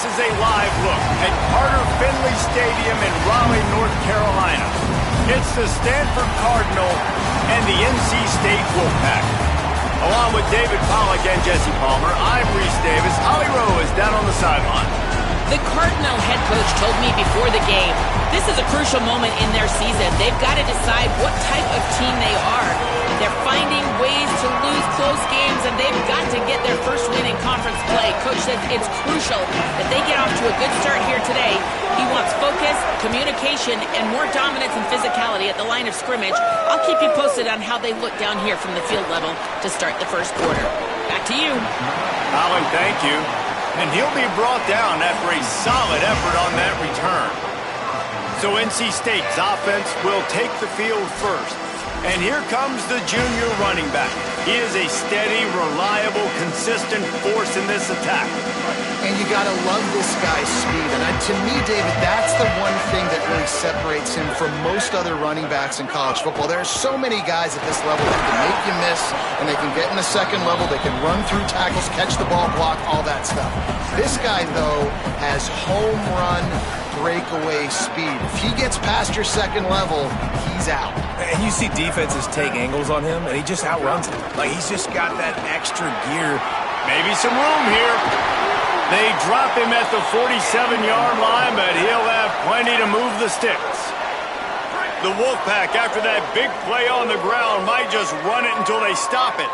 This is a live look at Carter Finley Stadium in Raleigh, North Carolina. It's the Stanford Cardinal and the NC State Wolfpack. Along with David Pollack and Jesse Palmer, I'm Reese Davis. Ollie Rowe is down on the sideline. The Cardinal head coach told me before the game, this is a crucial moment in their season. They've got to decide what type of team they are. They're finding ways to lose close games, and they've got to get their first win in conference play. Coach says it's crucial that they get off to a good start here today. He wants focus, communication, and more dominance and physicality at the line of scrimmage. I'll keep you posted on how they look down here from the field level to start the first quarter. Back to you. Alan, thank you. And he'll be brought down after a solid effort on that return. So NC State's offense will take the field first. And here comes the junior running back. He is a steady, reliable, consistent force in this attack. And you got to love this guy's speed. And to me, David, that's the one thing that really separates him from most other running backs in college football. There are so many guys at this level that can make you miss, and they can get in the second level. They can run through tackles, catch the ball, block, all that stuff. This guy, though, has home run breakaway speed. If he gets past your second level, he's out. And you see defenses take angles on him, and he just outruns them. Like, he's just got that extra gear. Maybe some room here. They drop him at the 47-yard line, but he'll have plenty to move the sticks. The Wolfpack, after that big play on the ground, might just run it until they stop it.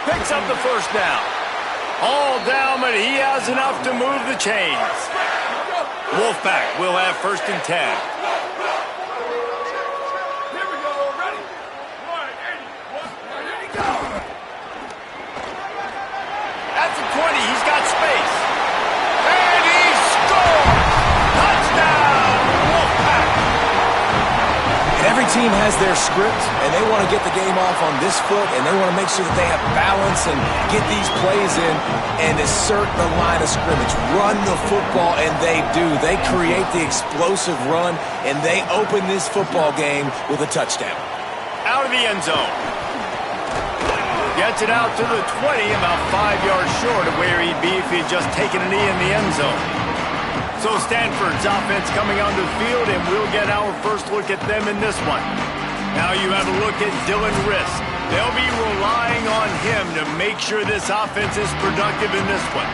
Picks up the first down. All down, but he has enough to move the chains. Wolfpack will have first and 10. At the 20, he's got space. And he scores! Touchdown, Wolfpack! Every team has their script, and they want to get the game off on this foot, and they want to make sure that they have balance and get these plays in and assert the line of scrimmage. Run the football, and they do. They create the explosive run, and they open this football game with a touchdown. Out of the end zone. Gets it out to the 20, about 5 yards short of where he'd be if he'd just taken a knee in the end zone. So Stanford's offense coming onto the field, and we'll get our first look at them in this one. Now you have a look at Dylan Risk. They'll be relying on him to make sure this offense is productive in this one.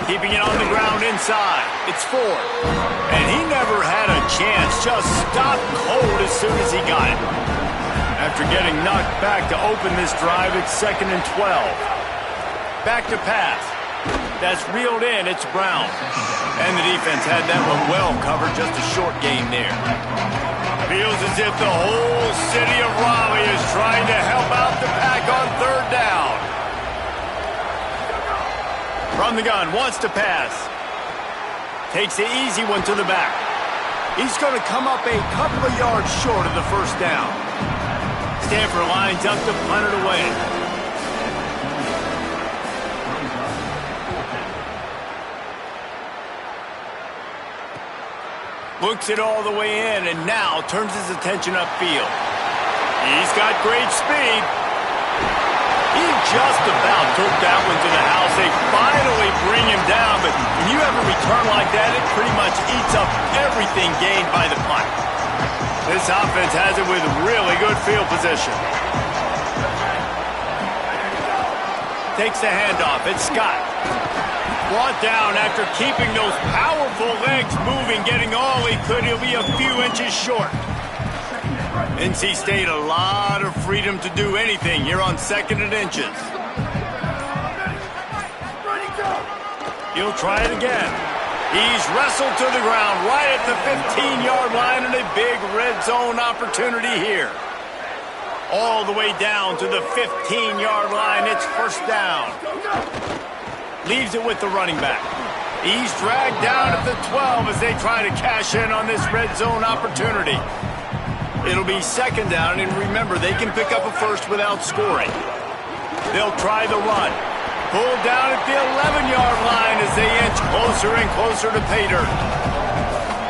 Keeping it on the ground inside. It's Ford. And he never had a chance. Just stopped cold as soon as he got it. After getting knocked back to open this drive, it's 2nd and 12. Back to pass. That's reeled in. It's Brown. And the defense had that one well covered. Just a short gain there. Feels as if the whole city of Raleigh is trying to help out the Pack on 3rd down. From the gun, wants to pass. Takes the easy one to the back. He's going to come up a couple of yards short of the first down. Stanford lines up to punt it away. Looks it all the way in and now turns his attention upfield. He's got great speed. He just about took that one to the house. They finally bring him down, but when you have a return like that, it pretty much eats up everything gained by the punt. This offense has it with really good field position. Takes the handoff. It's Scott. Brought down after keeping those powerful legs moving, getting all he could. He'll be a few inches short. NC State, a lot of freedom to do anything here on 2nd and inches. He'll try it again. He's wrestled to the ground right at the 15-yard line and a big red zone opportunity here. All the way down to the 15-yard line. It's first down. Leaves it with the running back. He's dragged down at the 12 as they try to cash in on this red zone opportunity. It'll be 2nd down, and remember, they can pick up a first without scoring. They'll try the run. Pulled down at the 11-yard line as they inch closer and closer to pay dirt.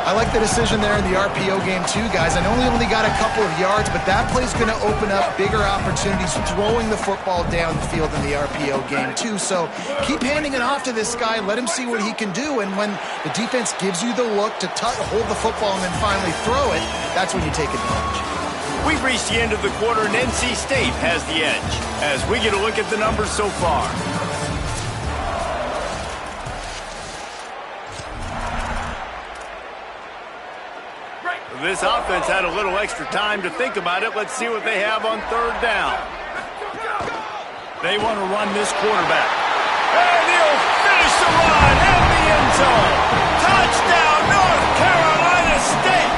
I like the decision there in the RPO game too, guys. I know we only got a couple of yards, but that play's going to open up bigger opportunities throwing the football down the field in the RPO game too. So keep handing it off to this guy. Let him see what he can do. And when the defense gives you the look to hold the football and then finally throw it, that's when you take advantage. We've reached the end of the quarter, and NC State has the edge as we get a look at the numbers so far. This offense had a little extra time to think about it. Let's see what they have on third down. They want to run this quarterback. And he'll finish the run in the end zone. Touchdown, North Carolina State.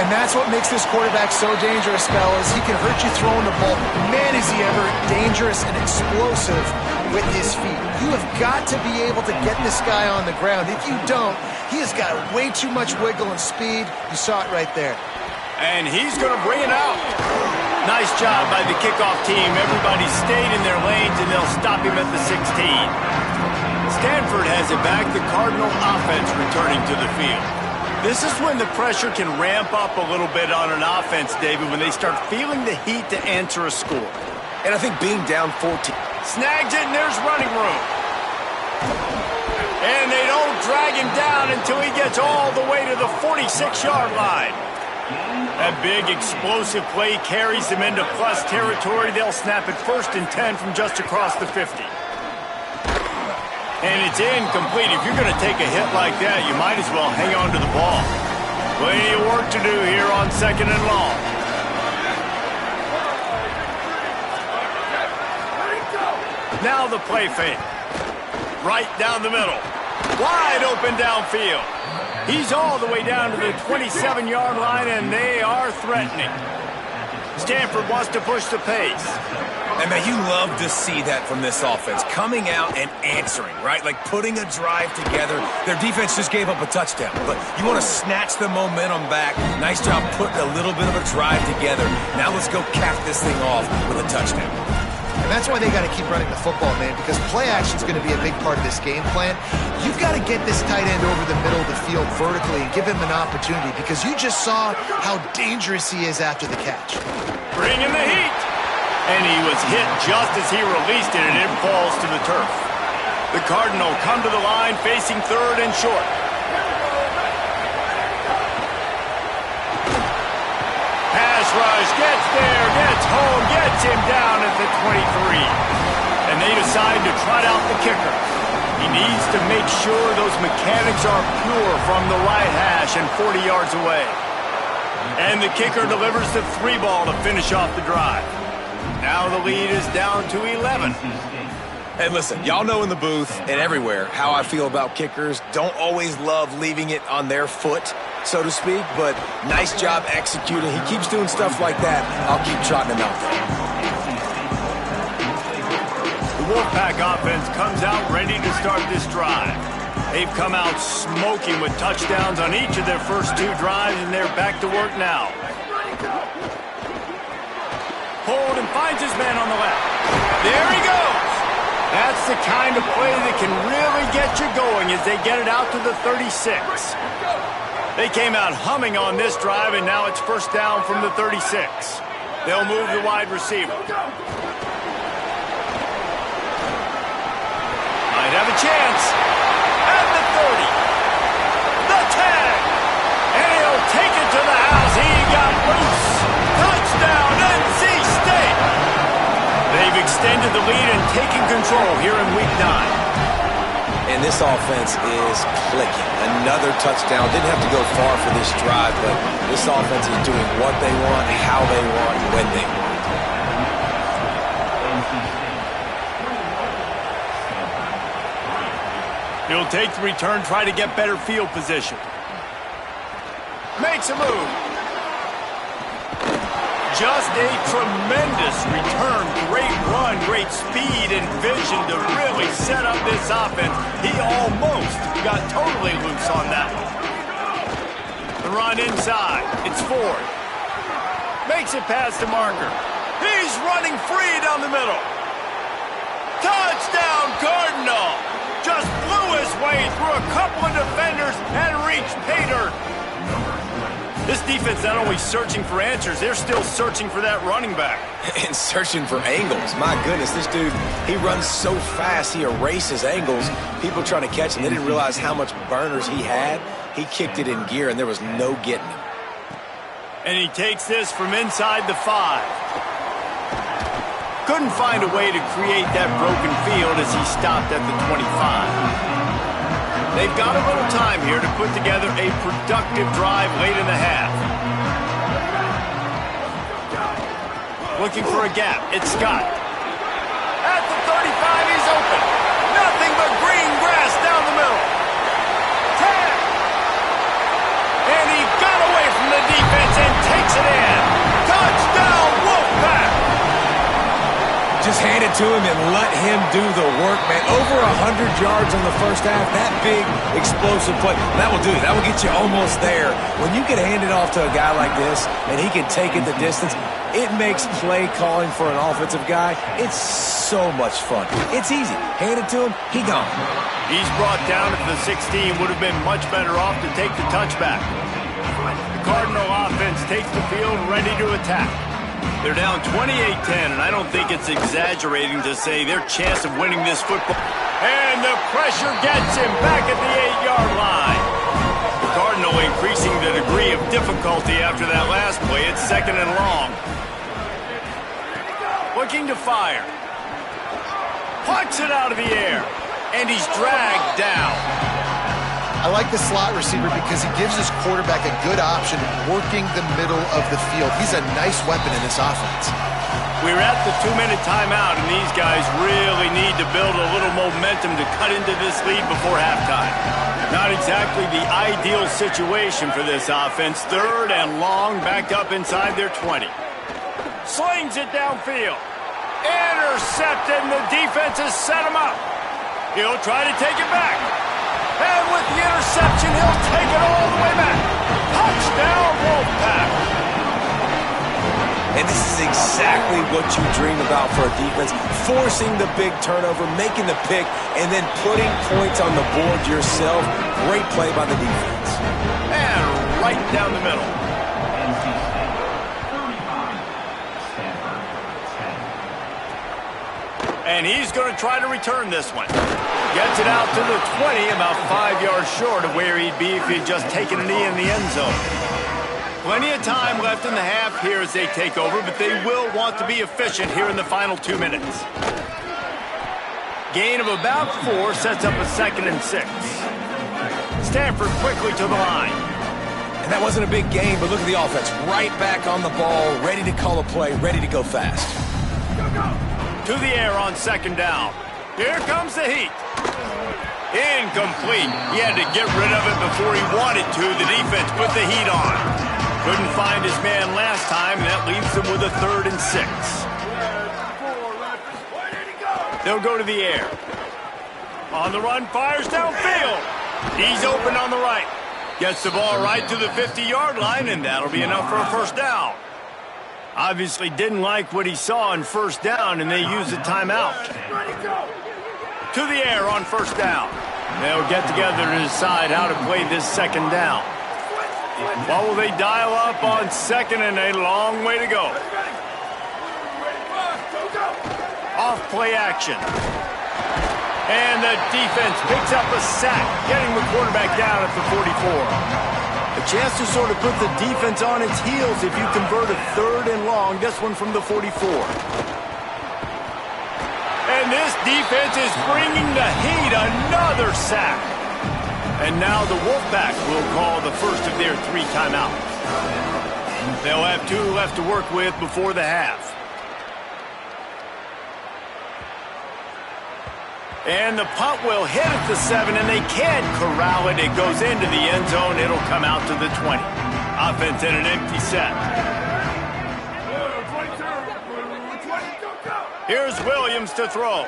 And that's what makes this quarterback so dangerous, fellas. He can hurt you throwing the ball. Man, is he ever dangerous and explosive with his feet. You have got to be able to get this guy on the ground. If you don't, he has got way too much wiggle and speed. You saw it right there. And he's going to bring it out. Nice job by the kickoff team. Everybody stayed in their lanes, and they'll stop him at the 16. Stanford has it back. The Cardinal offense returning to the field. This is when the pressure can ramp up a little bit on an offense, David, when they start feeling the heat to answer a score. And I think being down 14. Snags it, and there's running room. And they don't drag him down until he gets all the way to the 46-yard line. That big explosive play carries them into plus territory. They'll snap it 1st and 10 from just across the 50. And it's incomplete. If you're going to take a hit like that, you might as well hang on to the ball. Plenty of work to do here on 2nd and long. Now the play fake. Right down the middle. Wide open downfield. He's all the way down to the 27-yard line, and they are threatening. Stanford wants to push the pace. And, man, you love to see that from this offense. Coming out and answering, right? Like putting a drive together. Their defense just gave up a touchdown. But you want to snatch the momentum back. Nice job putting a little bit of a drive together. Now let's go cap this thing off with a touchdown. And that's why they got to keep running the football, man, because play action is going to be a big part of this game plan. You've got to get this tight end over the middle of the field vertically and give him an opportunity, because you just saw how dangerous he is after the catch. Bring in the heat. And he was hit just as he released it, and it falls to the turf. The Cardinal come to the line facing 3rd and short. Pass rush, gets there, gets home, gets him down at the 23. And they decide to trot out the kicker. He needs to make sure those mechanics are pure from the right hash and 40 yards away. And the kicker delivers the 3 ball to finish off the drive. Now the lead is down to 11. And listen, y'all know in the booth and everywhere how I feel about kickers. Don't always love leaving it on their foot, so to speak, but nice job executing. He keeps doing stuff like that. I'll keep trotting him out there. The Wolfpack offense comes out ready to start this drive. They've come out smoking with touchdowns on each of their first 2 drives, and they're back to work now. Hold and finds his man on the left. There he goes. That's the kind of play that can really get you going as they get it out to the 36. They came out humming on this drive, and now it's 1st down from the 36. They'll move the wide receiver. Might have a chance. At the 30. The tag. And he'll take it to the house. He got loose. Touchdown, NC State. They've extended the lead and taken control here in Week 9. And this offense is clicking. Another touchdown. Didn't have to go far for this drive, but this offense is doing what they want, how they want, when they want. He'll take the return, try to get better field position. Makes a move. Just a tremendous return. Great run, great speed and vision to really set up this offense. He almost got totally loose on that one. The run inside. It's Ford. Makes it past the marker. He's running free down the middle. Touchdown, Cardinal! Just blew his way through a couple of defenders and reached pay dirt. This defense not only searching for answers, they're still searching for that running back. And searching for angles. My goodness, this dude, he runs so fast, he erases angles. People trying to catch him, they didn't realize how much burners he had. He kicked it in gear, and there was no getting him. And he takes this from inside the 5. Couldn't find a way to create that broken field as he stopped at the 25. They've got a little time here to put together a productive drive late in the half. Looking for a gap. It's Scott. At the 35, he's open. Nothing but green grass down the middle. 10. And he got away from the defense and takes it in. Touchdown, Wolfpack. Just hand it to him and let him do the work, man. Over 100 yards in the first half. That big, explosive play. That will do it. That will get you almost there. When you can hand it off to a guy like this and he can take it the distance, it makes play calling for an offensive guy, it's so much fun. It's easy. Hand it to him, he gone. He's brought down at the 16. Would have been much better off to take the touchback. The Cardinal offense takes the field ready to attack. They're down 28-10, and I don't think it's exaggerating to say their chance of winning this football. And the pressure gets him back at the 8-yard line. The Cardinal increasing the degree of difficulty after that last play. It's 2nd and long. Looking to fire. Puts it out of the air, and he's dragged down. I like the slot receiver because he gives his quarterback a good option working the middle of the field. He's a nice weapon in this offense. We're at the 2-minute timeout, and these guys really need to build a little momentum to cut into this lead before halftime. Not exactly the ideal situation for this offense. 3rd and long, back up inside their 20. Slings it downfield. Intercepted, and the defense has set him up. He'll try to take it back. And with the interception, he'll take it all the way back. Touchdown, Wolfpack. And this is exactly what you dream about for a defense. Forcing the big turnover, making the pick, and then putting points on the board yourself. Great play by the defense. And right down the middle. And he's going to try to return this one. Gets it out to the 20, about 5 yards short of where he'd be if he'd just taken a knee in the end zone. Plenty of time left in the half here as they take over, but they will want to be efficient here in the final 2 minutes. Gain of about 4 sets up a 2nd and 6. Stanford quickly to the line. And that wasn't a big game, but look at the offense. Right back on the ball, ready to call a play, ready to go fast. To the air on 2nd down. Here comes the heat. Incomplete. He had to get rid of it before he wanted to. The defense put the heat on. Couldn't find his man last time, and that leaves them with a 3rd and 6. They'll go to the air. On the run, fires downfield. He's open on the right. Gets the ball right to the 50-yard line, and that'll be enough for a 1st down. Obviously didn't like what he saw on 1st down, and they used a timeout. To the air on 1st down. They'll get together to decide how to play this 2nd down. What will they dial up on 2nd and a long way to go? Off play action. And the defense picks up a sack, getting the quarterback down at the 44. A chance to sort of put the defense on its heels if you convert a 3rd and long, this one from the 44. And this defense is bringing the heat, another sack. And now the Wolfpack will call the first of their 3 timeouts. They'll have 2 left to work with before the half. And the punt will hit at the 7, and they can't corral it. It goes into the end zone. It'll come out to the 20. Offense in an empty set. Here's Williams to throw.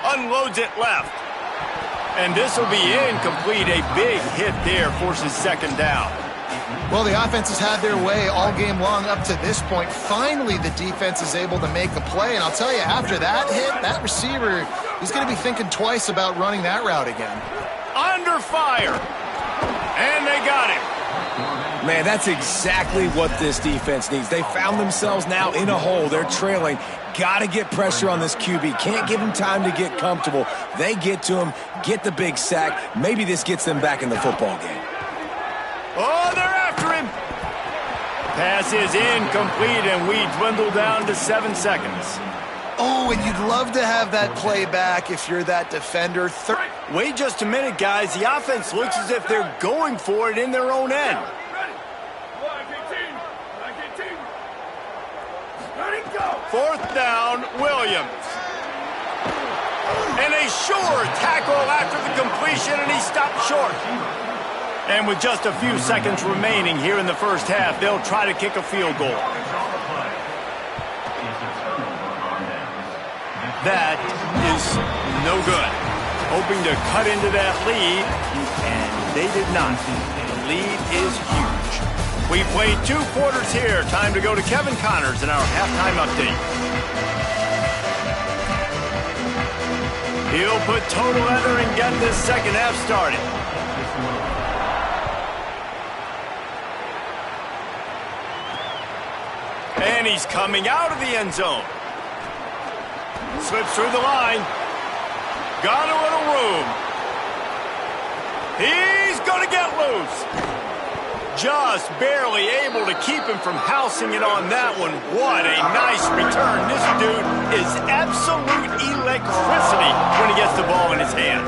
Unloads it left. And this will be incomplete. A big hit there forces 2nd down. Well, the offense has had their way all game long up to this point. Finally, the defense is able to make a play. And I'll tell you, after that hit, that receiver, he's going to be thinking twice about running that route again. Under fire. And they got him. Man, that's exactly what this defense needs. They found themselves now in a hole. They're trailing. Got to get pressure on this QB. Can't give him time to get comfortable. They get to him, get the big sack. Maybe this gets them back in the football game. Oh, they're after him. Pass is incomplete, and we dwindle down to 7 seconds. Oh, and you'd love to have that play back if you're that defender. Wait just a minute, guys. The offense looks as if they're going for it in their own end. Fourth down, Williams. And a sure tackle after the completion, and he stopped short. And with just a few seconds remaining here in the first half, they'll try to kick a field goal. That is no good. Hoping to cut into that lead, and they did not. The lead is huge. We played 2 quarters here. Time to go to Kevin Connors in our halftime update. He'll put total leather and get this second half started. And he's coming out of the end zone. Slips through the line. Got a little room. He's going to get loose. Just barely able to keep him from housing it on that one. What a nice return. This dude is absolute electricity when he gets the ball in his hands.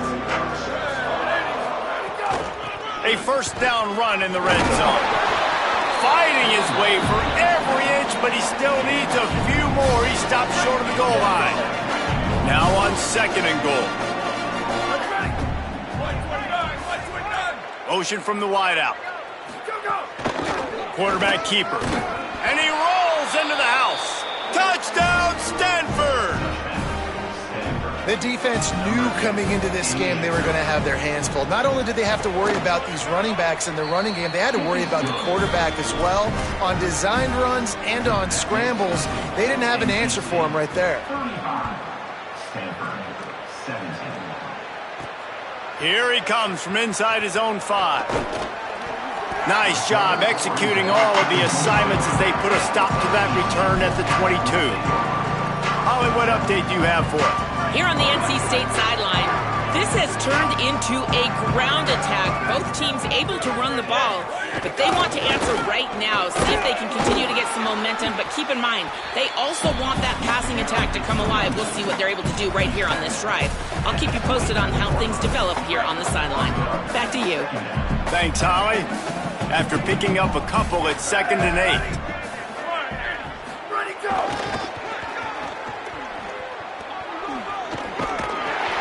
A first down run in the red zone. Fighting his way for every inch, but he still needs a few more. He stopped short of the goal line. Now on 2nd and goal. Motion from the wideout. Quarterback keeper. And he rolls into the house. Touchdown, Stanford! The defense knew coming into this game they were going to have their hands full. Not only did they have to worry about these running backs in the running game, they had to worry about the quarterback as well. On designed runs and on scrambles, they didn't have an answer for him right there. Here he comes from inside his own 5. Nice job executing all of the assignments as they put a stop to that return at the 22. Holly, what update do you have for us? Here on the NC State sideline, this has turned into a ground attack. Both teams able to run the ball, but they want to answer right now, see if they can continue to get some momentum. But keep in mind, they also want that passing attack to come alive. We'll see what they're able to do right here on this drive. I'll keep you posted on how things develop here on the sideline. Back to you. Thanks, Holly. After picking up a couple at 2nd and 8. Ready, go!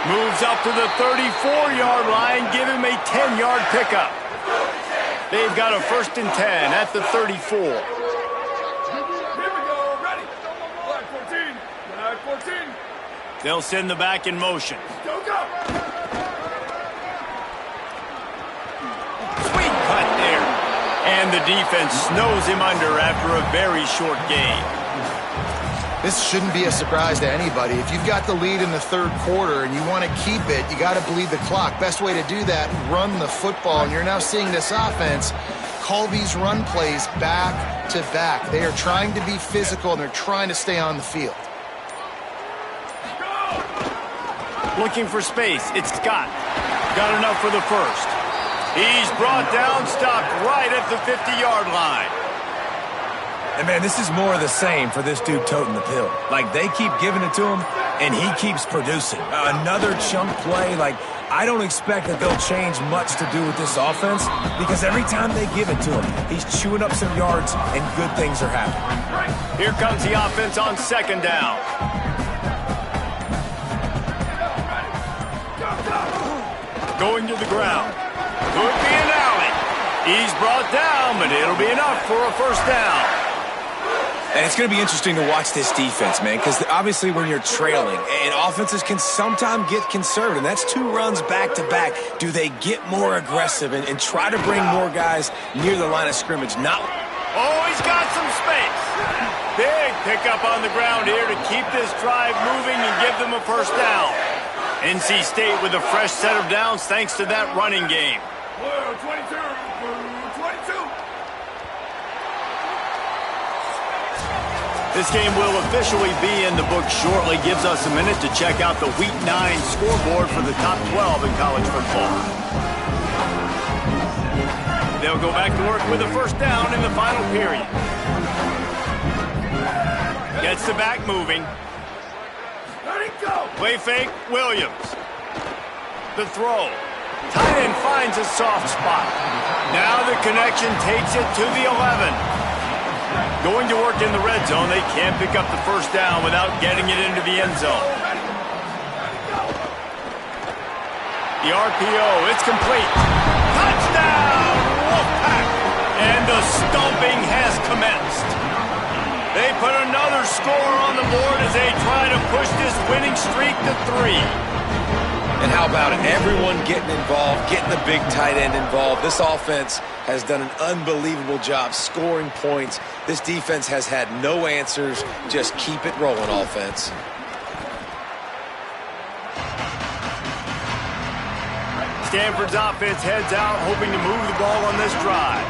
Moves up to the 34-yard line, give him a 10-yard pickup. They've got a 1st and 10 at the 34. Here we go, ready. Black 14, Black 14. They'll send the back in motion. Go, go. Sweet cut there. And the defense snows him under after a very short game. This shouldn't be a surprise to anybody. If you've got the lead in the 3rd quarter and you want to keep it, you got to bleed the clock. Best way to do that, run the football. And you're now seeing this offense call these run plays back to back. They are trying to be physical, and they're trying to stay on the field. Looking for space. It's Scott. Got enough for the 1st. He's brought down, stopped right at the 50-yard line. And, man, this is more of the same for this dude toting the pill. Like, they keep giving it to him, and he keeps producing. Another chunk play. Like, I don't expect that they'll change much to do with this offense because every time they give it to him, he's chewing up some yards, and good things are happening. Here comes the offense on 2nd down. Going to the ground. Could be an alley. He's brought down, but it'll be enough for a 1st down. And it's going to be interesting to watch this defense, man, because obviously when you're trailing, and offenses can sometimes get conservative, and that's 2 runs back-to-back. Do they get more aggressive and try to bring more guys near the line of scrimmage? Oh, he's got some space. Big pickup on the ground here to keep this drive moving and give them a first down. NC State with a fresh set of downs thanks to that running game. 22. This game will officially be in the books shortly. Gives us a minute to check out the Week 9 scoreboard for the top 12 in college football. They'll go back to work with a first down in the final period. Gets the back moving. Let it go. Play fake, Williams. The throw. Tight end finds a soft spot. Now the connection takes it to the 11. Going to work in the red zone. They can't pick up the first down without getting it into the end zone. The RPO, it's complete. Touchdown, Wolfpack! And the stomping has commenced. They put another score on the board as they try to push this winning streak to 3. And how about it? Everyone getting involved, getting the big tight end involved. This offense has done an unbelievable job scoring points. This defense has had no answers. Just keep it rolling, offense. Stanford's offense heads out, hoping to move the ball on this drive.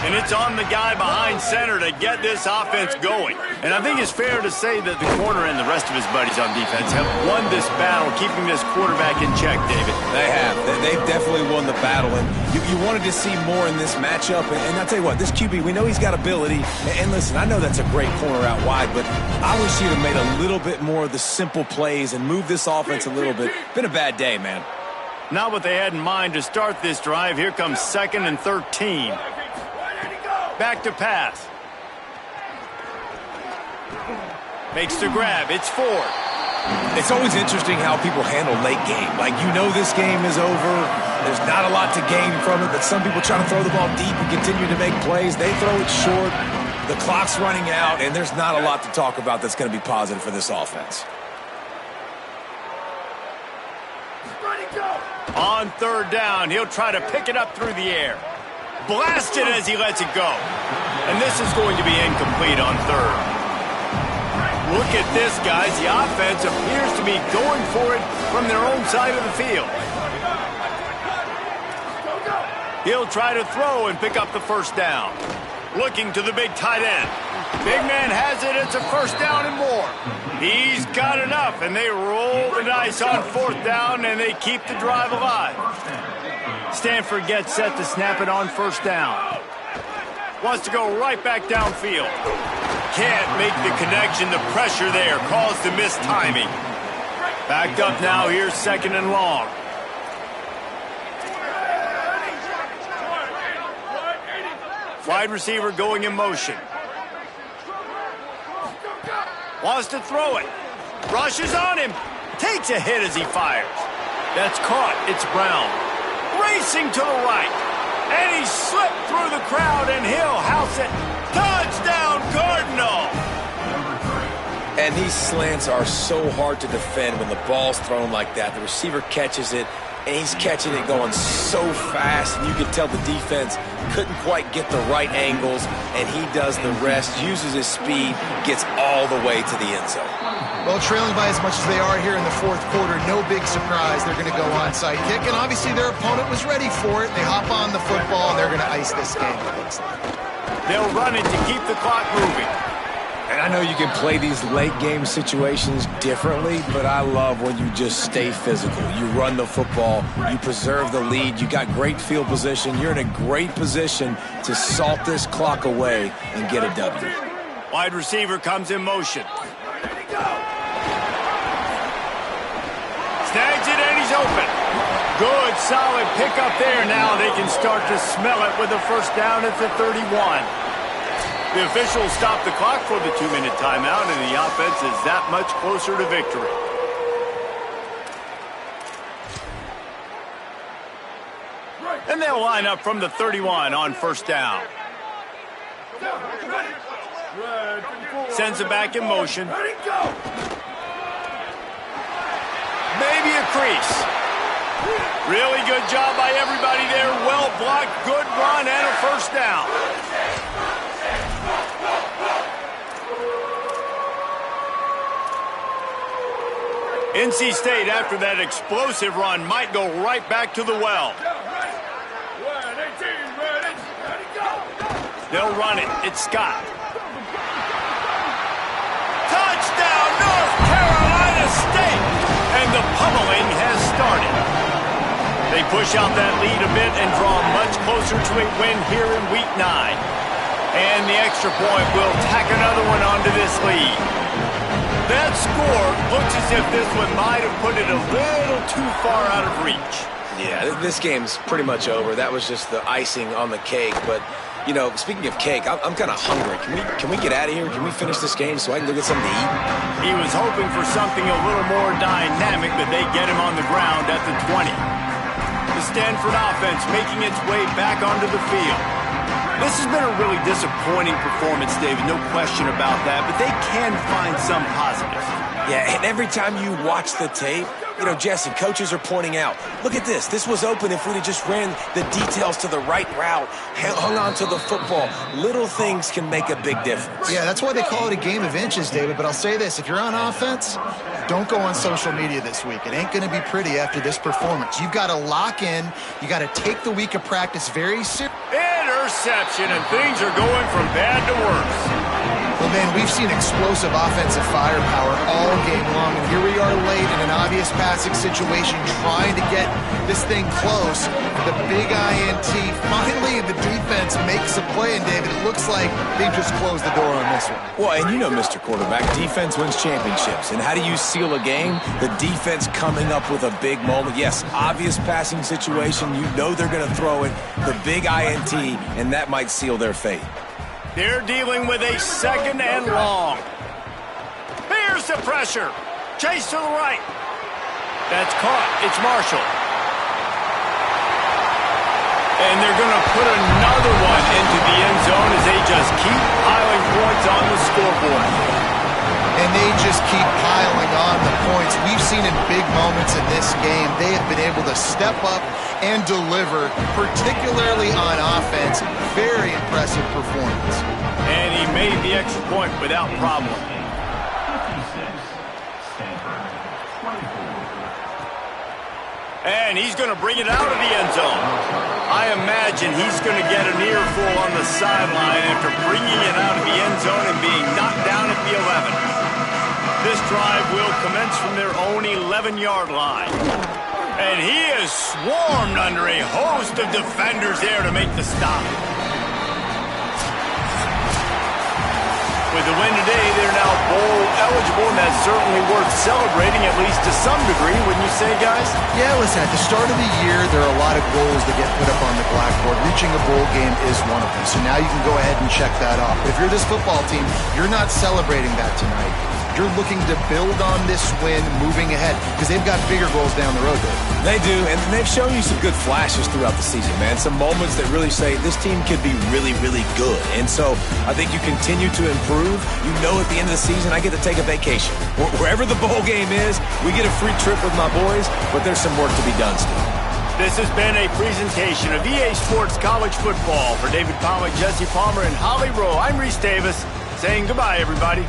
And it's on the guy behind center to get this offense going. And I think it's fair to say that the corner and the rest of his buddies on defense have won this battle, keeping this quarterback in check, David. They have. They've definitely won the battle. And you wanted to see more in this matchup. And I'll tell you what, this QB, we know he's got ability. And listen, I know that's a great corner out wide, but I wish he'd have made a little bit more of the simple plays and moved this offense a little bit. Been a bad day, man. Not what they had in mind to start this drive. Here comes 2nd and 13. Back to pass. Makes the grab. It's Ford. It's always interesting how people handle late game. Like, you know this game is over. There's not a lot to gain from it, but some people try to throw the ball deep and continue to make plays. They throw it short. The clock's running out, and there's not a lot to talk about that's going to be positive for this offense. On 3rd down, he'll try to pick it up through the air. Blasted as he lets it go. And this is going to be incomplete on 3rd. Look at this, guys. The offense appears to be going for it from their own side of the field. He'll try to throw and pick up the first down. Looking to the big tight end. Big man has it. It's a first down and more. He's got enough, and they roll the dice on 4th down, and they keep the drive alive. Stanford gets set to snap it on 1st down. Wants to go right back downfield. Can't make the connection. The pressure there caused the missed timing. Backed up now. Here's 2nd and long. Wide receiver going in motion. Wants to throw it. Rushes on him. Takes a hit as he fires. That's caught. It's Brown. Racing to the right. And he slipped through the crowd, and he'll house it. Touchdown, Cardinal! And these slants are so hard to defend when the ball's thrown like that. The receiver catches it, and he's catching it going so fast, and you can tell the defense couldn't quite get the right angles, and he does the rest, uses his speed, gets all the way to the end zone. Well, trailing by as much as they are here in the 4th quarter, no big surprise. They're going to go onside kick, and obviously their opponent was ready for it. They hop on the football, and they're going to ice this game, it looks like. They'll run it to keep the clock moving. And I know you can play these late-game situations differently, but I love when you just stay physical. You run the football, you preserve the lead, you got great field position, you're in a great position to salt this clock away and get a W. Wide receiver comes in motion. Snags it, and he's open. Good, solid pickup there. Now they can start to smell it with a first down at the 31. The officials stop the clock for the 2-minute timeout, and the offense is that much closer to victory. And they'll line up from the 31 on first down. Red 54. Sends it back in motion. Ready, go! Maybe a crease. Really good job by everybody there. Well blocked, good run, and a first down. NC State, after that explosive run, might go right back to the well. Red 18, ready, go! They'll run it. It's Scott. Touchdown, North Carolina State! And the pummeling has started. They push out that lead a bit and draw much closer to a win here in Week 9. And the extra point will tack another one onto this lead. That score looks as if this one might have put it a little too far out of reach. Yeah, this game's pretty much over. That was just the icing on the cake. But, you know, speaking of cake, I'm kind of hungry. Can we get out of here? Can we finish this game so I can go get something to eat? He was hoping for something a little more dynamic, but they get him on the ground at the 20. The Stanford offense making its way back onto the field. This has been a really disappointing performance, David, no question about that, but they can find some positives. Yeah, and every time you watch the tape, you know, Jesse, coaches are pointing out, look at this. This was open if we'd have just ran the details to the right route, hung on to the football. Little things can make a big difference. Yeah, that's why they call it a game of inches, David. But I'll say this, if you're on offense, don't go on social media this week. It ain't going to be pretty after this performance. You've got to lock in. You got to take the week of practice very seriously. Interception, and things are going from bad to worse. Well, man, we've seen explosive offensive firepower all game long, and here we are late in an obvious passing situation trying to get this thing close. The big INT, finally the defense makes a play, and David, it looks like they've just closed the door on this one. Well, and you know, Mr. Quarterback, defense wins championships. And how do you seal a game? The defense coming up with a big moment. Yes, obvious passing situation. You know they're going to throw it. The big INT, and that might seal their fate. They're dealing with a second and long. Here's the pressure. Chase to the right. That's caught. It's Marshall. And they're going to put another one into the end zone as they just keep piling points on the scoreboard. And they just keep piling on the points. We've seen in big moments in this game, they have been able to step up and deliver, particularly on offense. Very impressive performance. And he made the extra point without problem. And he's going to bring it out of the end zone. I imagine he's going to get an earful on the sideline after bringing it out of the end zone and being knocked down at the 11. This drive will commence from their own 11-yard line. And he is swarmed under a host of defenders there to make the stop. With the win today, they're now bowl eligible, and that's certainly worth celebrating, at least to some degree, wouldn't you say, guys? Yeah, listen, at the start of the year, there are a lot of goals that get put up on the blackboard. Reaching a bowl game is one of them, so now you can go ahead and check that off. But if you're this football team, you're not celebrating that tonight. You're looking to build on this win moving ahead because they've got bigger goals down the road, Dave. They do, and they've shown you some good flashes throughout the season, man. Some moments that really say this team could be really, really good. And so I think you continue to improve. You know at the end of the season, I get to take a vacation. Wherever the bowl game is, we get a free trip with my boys, but there's some work to be done still. This has been a presentation of EA Sports College Football. For David Pollack, Jesse Palmer, and Holly Rowe, I'm Reese Davis saying goodbye, everybody.